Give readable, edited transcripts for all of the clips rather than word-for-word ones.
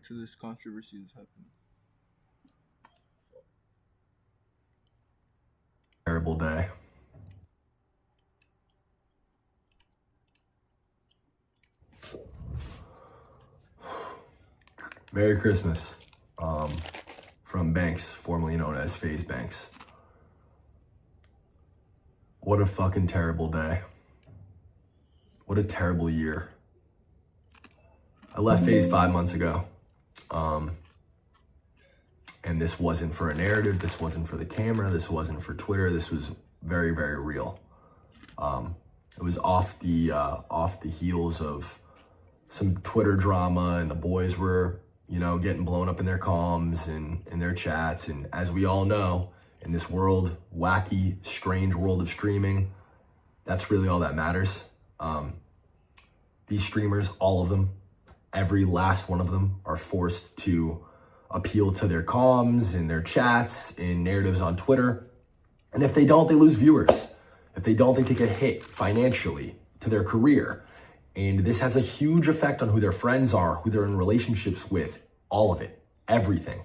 to this controversy that's happening. Terrible day. Merry Christmas from Banks, formerly known as Faze Banks. What a fucking terrible day. What a terrible year. I left Faze 5 months ago. And this wasn't for a narrative. This wasn't for the camera. This wasn't for Twitter. This was very, very real. It was off the heels of some Twitter drama, and the boys were, getting blown up in their comms and in their chats. And as we all know, in this world, wacky, strange world of streaming, that's really all that matters. These streamers, all of them, every last one of them, are forced to appeal to their comms and their chats and narratives on Twitter. And if they don't, they lose viewers. If they don't, they take a hit financially to their career. And this has a huge effect on who their friends are, who they're in relationships with, all of it, everything.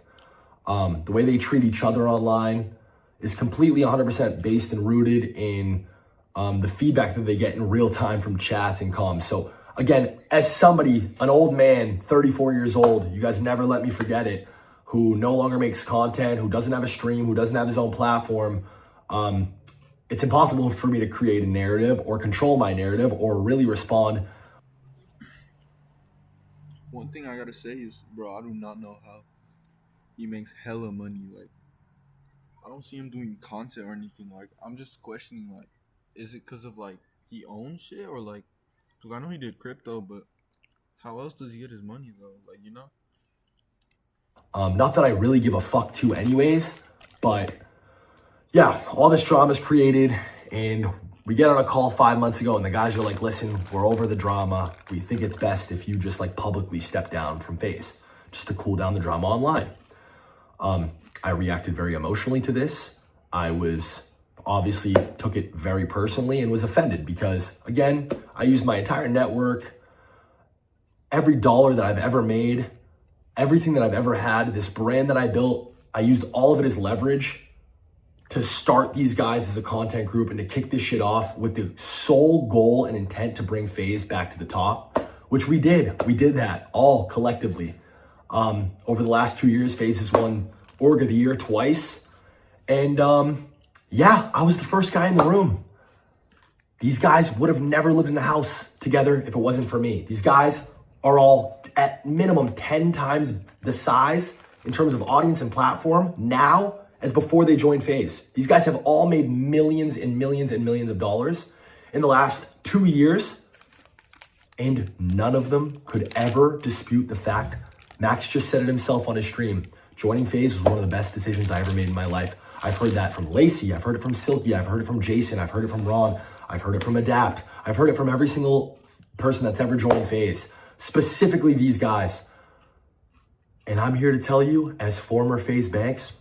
The way they treat each other online is completely 100% based and rooted in the feedback that they get in real time from chats and comms. So again, as somebody, an old man, 34 years old, you guys never let me forget it, who no longer makes content, who doesn't have a stream, who doesn't have his own platform, it's impossible for me to create a narrative or control my narrative or really respond. One thing I gotta say is, bro, I do not know how he makes hella money. Like, I don't see him doing content or anything. Like, I'm just questioning, like, is it because of, like, he owns shit? Or, like, because I know he did crypto, but how else does he get his money, though? Like, Not that I really give a fuck to anyways, but yeah, all this drama is created, and we get on a call 5 months ago and the guys are like, listen, we're over the drama. We think it's best if you just like publicly step down from Faze just to cool down the drama online. I reacted very emotionally to this. I was obviously took it very personally and was offended because, again, I used my entire network, every dollar that I've ever made, everything that I've ever had, this brand that I built, I used all of it as leverage to start these guys as a content group and to kick this shit off with the sole goal and intent to bring Faze back to the top, which we did. We did that all collectively. Over the last 2 years, Faze has won Org of the Year twice. And yeah, I was the first guy in the room. These guys would have never lived in a house together if it wasn't for me. These guys are all at minimum 10 times the size in terms of audience and platform now as before they joined Faze. These guys have all made millions and millions and millions of dollars in the last 2 years, and none of them could ever dispute the fact. Max just said it himself on his stream. Joining Faze was one of the best decisions I ever made in my life. I've heard that from Lacey. I've heard it from Silky. I've heard it from Jason. I've heard it from Ron. I've heard it from Adapt. I've heard it from every single person that's ever joined Faze, specifically these guys. And I'm here to tell you, as former Faze Banks,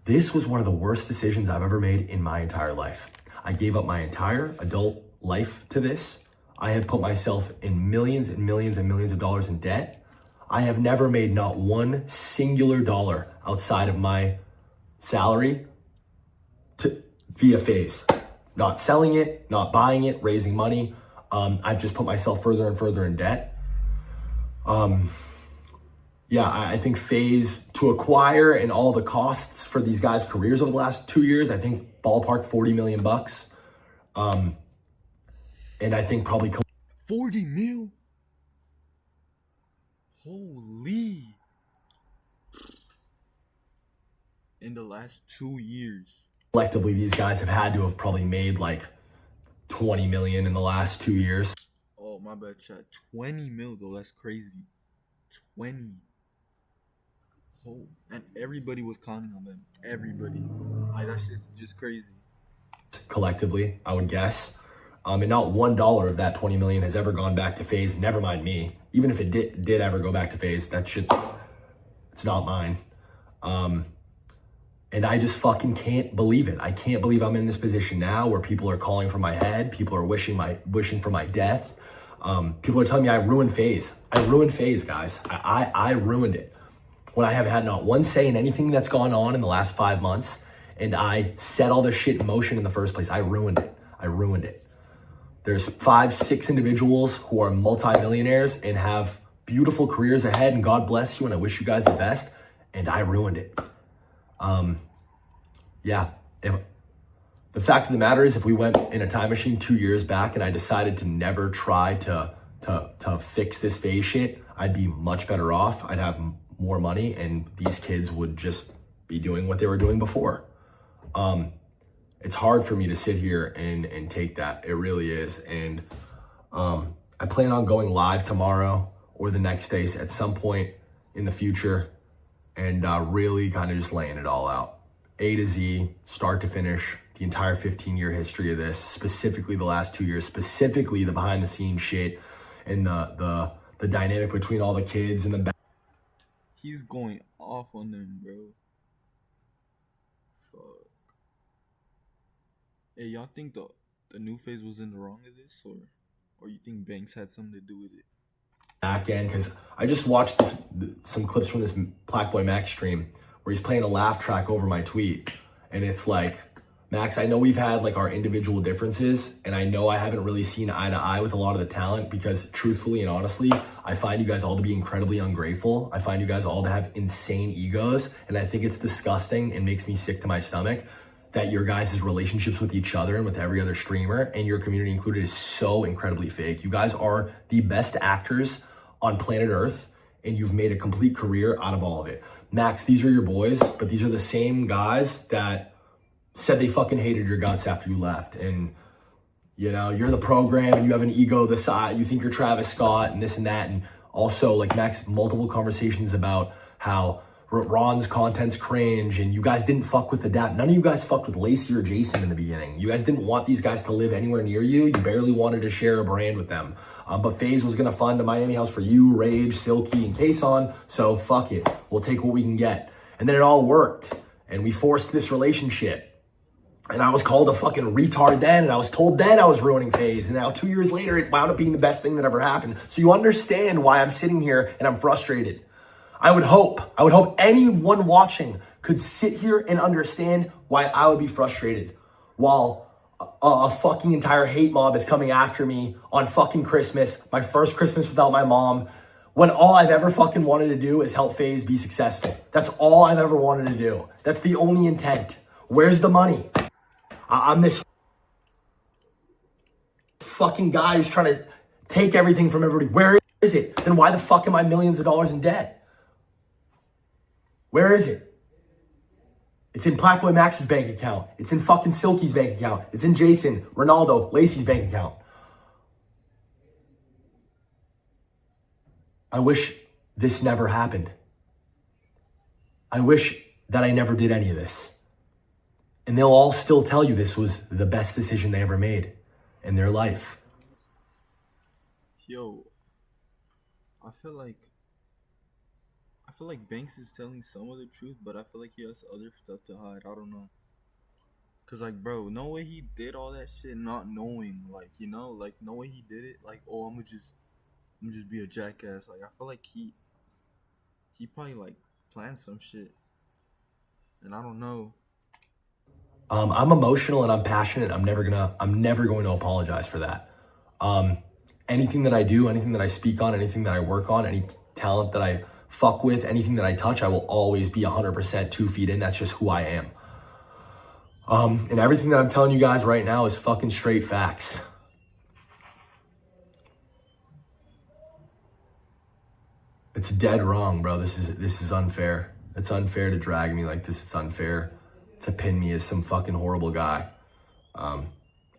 this was one of the worst decisions I've ever made in my entire life. I gave up my entire adult life to this. I have put myself in millions and millions and millions of dollars in debt. I have never made not one singular dollar outside of my salary via Faze. Not selling it, not buying it, raising money. I've just put myself further and further in debt. Yeah, I think Faze to acquire and all the costs for these guys' careers over the last 2 years, I think ballpark $40 million. And I think probably 40 mil? Holy. In the last 2 years. Collectively, these guys have had to have probably made like 20 million in the last 2 years. Oh, my bad, chat. 20 mil, though. That's crazy. 20. Oh, and everybody was counting on them. Everybody. Like, that's just crazy. Collectively, I would guess. And not $1 of that 20 million has ever gone back to Faze. Never mind me. Even if it did ever go back to Faze, that shit, it's not mine. And I just fucking can't believe it. I can't believe I'm in this position now where people are calling for my head. People are wishing for my death. People are telling me I ruined Faze. I ruined Faze, guys. I ruined it. When I have had not one say in anything that's gone on in the last 5 months, and I set all this shit in motion in the first place, I ruined it. I ruined it. There's 5, 6 individuals who are multimillionaires and have beautiful careers ahead, and God bless you, and I wish you guys the best, and I ruined it. Yeah. The fact of the matter is, if we went in a time machine 2 years back and I decided to never try to fix this Faze shit, I'd be much better off. I'd have more money, and these kids would just be doing what they were doing before. It's hard for me to sit here and take that. It really is. And I plan on going live tomorrow or the next day at some point in the future, and really kind of just laying it all out. A to Z, start to finish, the entire 15-year history of this, specifically the last 2 years, specifically the behind the scenes shit and the dynamic between all the kids and the back. He's going off on them, bro. Fuck. Hey, y'all think the new Faze was in the wrong of this, or you think Banks had something to do with it? Back end, because I just watched some clips from this Black Boy Max stream where he's playing a laugh track over my tweet, and it's like, Max, I know we've had like our individual differences, and I know I haven't really seen eye to eye with a lot of the talent, because truthfully and honestly, I find you guys all to be incredibly ungrateful. I find you guys all to have insane egos, and I think it's disgusting and makes me sick to my stomach that your guys' relationships with each other and with every other streamer, and your community included, is so incredibly fake. You guys are the best actors on planet Earth, and you've made a complete career out of all of it. Max, these are your boys, but these are the same guys that said they fucking hated your guts after you left. And, you know, you're the program and you have an ego the size, you think you're Travis Scott and this and that. And also, like, Max, multiple conversations about how Ron's content's cringe and you guys didn't fuck with the dad. None of you guys fucked with Lacey or Jason in the beginning. You guys didn't want these guys to live anywhere near you. You barely wanted to share a brand with them. But Faze was gonna fund a Miami house for you, Rage, Silky, and Kason. So fuck it, we'll take what we can get. And then it all worked, and we forced this relationship. And I was called a fucking retard then, and I was told then I was ruining Faze. And now 2 years later, it wound up being the best thing that ever happened. So you understand why I'm sitting here and I'm frustrated. I would hope anyone watching could sit here and understand why I would be frustrated while a fucking entire hate mob is coming after me on fucking Christmas, my first Christmas without my mom, when all I've ever fucking wanted to do is help Faze be successful. That's all I've ever wanted to do. That's the only intent. Where's the money? I'm this fucking guy who's trying to take everything from everybody. Where is it? Then why the fuck am I millions of dollars in debt? Where is it? It's in Black Boy Max's bank account. It's in fucking Silky's bank account. It's in Jason, Ronaldo, Lacey's bank account. I wish this never happened. I wish that I never did any of this. And they'll all still tell you this was the best decision they ever made in their life. Yo, I feel like Banks is telling some of the truth, but I feel like he has other stuff to hide. I don't know. Cause like, bro, no way he did all that shit not knowing, like, you know, like, no way he did it. Like, oh, I'm gonna just be a jackass. Like, I feel like he probably like planned some shit, and I don't know. I'm emotional and I'm passionate. I'm never going to apologize for that. Anything that I do, anything that I speak on, anything that I work on, any talent that I fuck with, anything that I touch, I will always be 100% 2 feet in. That's just who I am. And everything that I'm telling you guys right now is fucking straight facts. It's dead wrong, bro. This is unfair. It's unfair to drag me like this. It's unfair to pin me as some fucking horrible guy.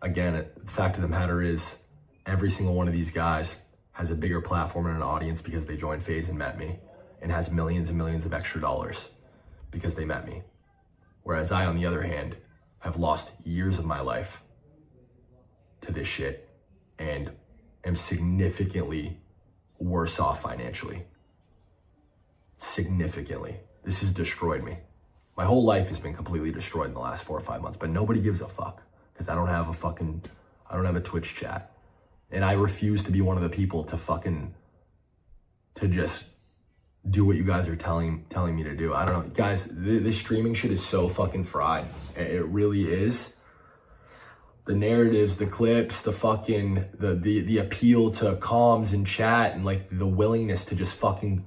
Again, the fact of the matter is, every single one of these guys has a bigger platform and an audience because they joined Faze and met me, and has millions and millions of extra dollars because they met me. Whereas I, on the other hand, have lost years of my life to this shit and am significantly worse off financially. Significantly. This has destroyed me. My whole life has been completely destroyed in the last 4 or 5 months, but nobody gives a fuck because I don't have a Twitch chat. And I refuse to be one of the people to just do what you guys are telling me to do. I don't know, guys. This streaming shit is so fucking fried. It really is. The narratives, the clips, the fucking the appeal to comms and chat, and like the willingness to just fucking,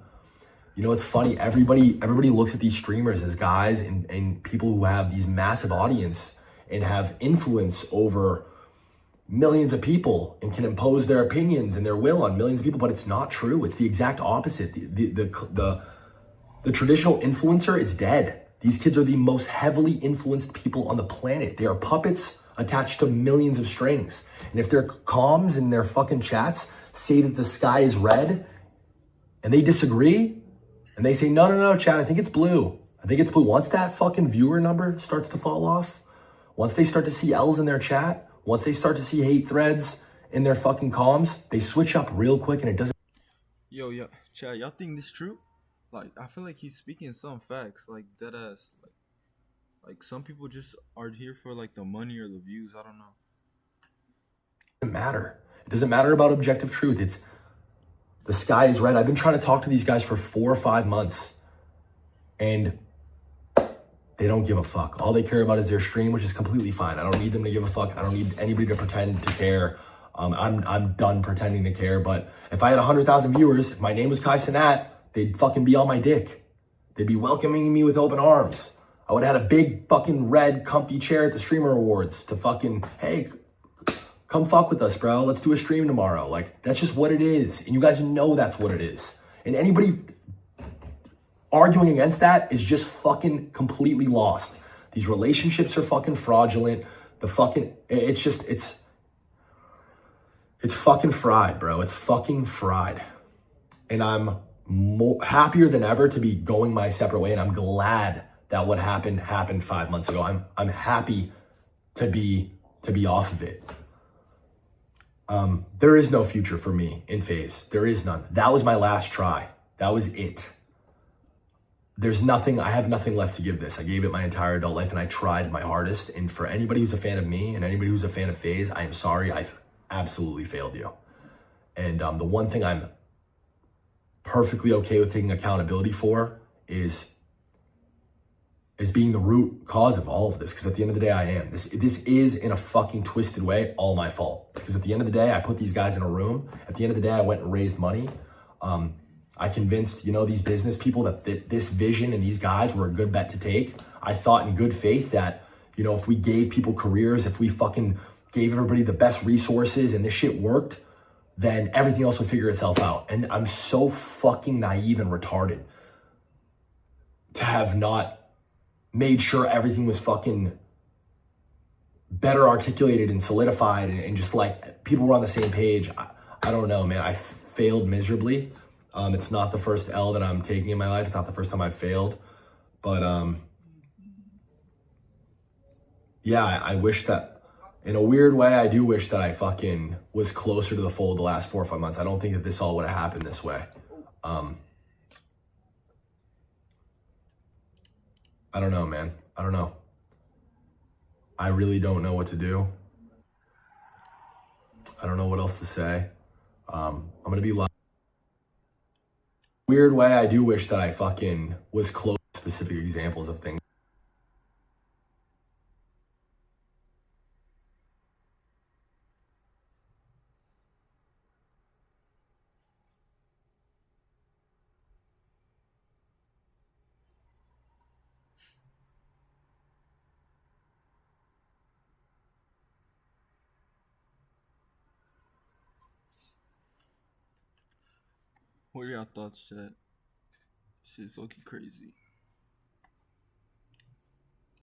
you know, it's funny. Everybody looks at these streamers as guys and people who have these massive audience and have influence over millions of people and can impose their opinions and their will on millions of people, but it's not true. It's the exact opposite. The traditional influencer is dead. These kids are the most heavily influenced people on the planet. They are puppets attached to millions of strings. And if their comms and their fucking chats say that the sky is red and they disagree and they say, no, chat, I think it's blue. I think it's blue. Once that fucking viewer number starts to fall off, once they start to see L's in their chat, once they start to see hate threads in their fucking comms, they switch up real quick and it doesn't. Yo, Chad, y'all think this true? Like, I feel like he's speaking some facts, like dead ass. Like some people just are here for like the money or the views. I don't know. Matter. It doesn't matter about objective truth. It's the sky is red. I've been trying to talk to these guys for 4 or 5 months and they don't give a fuck. All they care about is their stream, which is completely fine. I don't need them to give a fuck. I don't need anybody to pretend to care. I'm done pretending to care. But if I had 100,000 viewers, if my name was Kai Cenat, they'd fucking be on my dick. They'd be welcoming me with open arms. I would have had a big fucking red comfy chair at the Streamer Awards to fucking, hey, come fuck with us, bro. Let's do a stream tomorrow. Like, that's just what it is. And you guys know that's what it is. And anybody arguing against that is just fucking completely lost. These relationships are fucking fraudulent. It's fucking fried, bro. It's fucking fried. And I'm happier than ever to be going my separate way. And I'm glad that what happened 5 months ago. I'm happy to be off of it. There is no future for me in Faze. There is none. That was my last try. That was it. I have nothing left to give this. I gave it my entire adult life and I tried my hardest. And for anybody who's a fan of me and anybody who's a fan of Faze, I am sorry. I've absolutely failed you. And the one thing I'm perfectly okay with taking accountability for is being the root cause of all of this. Because at the end of the day, I am. This is, in a fucking twisted way, all my fault. Because at the end of the day, I put these guys in a room. At the end of the day, I went and raised money. I convinced, these business people that this vision and these guys were a good bet to take. I thought in good faith that, if we gave people careers, if we fucking gave everybody the best resources and this shit worked, then everything else would figure itself out. And I'm so fucking naive and retarded to have not made sure everything was fucking better articulated and solidified and just like people were on the same page. I don't know, man. I failed miserably. It's not the first L that I'm taking in my life. It's not the first time I've failed. But yeah, I wish that, in a weird way, I do wish that I fucking was closer to the fold the last 4 or 5 months. I don't think that this all would have happened this way. I don't know, man. I don't know. I really don't know what to do. I don't know what else to say. I'm going to be live. Weird way, I do wish that I fucking was close to specific examples of things. What are your thoughts, Chad? Shit's looking crazy.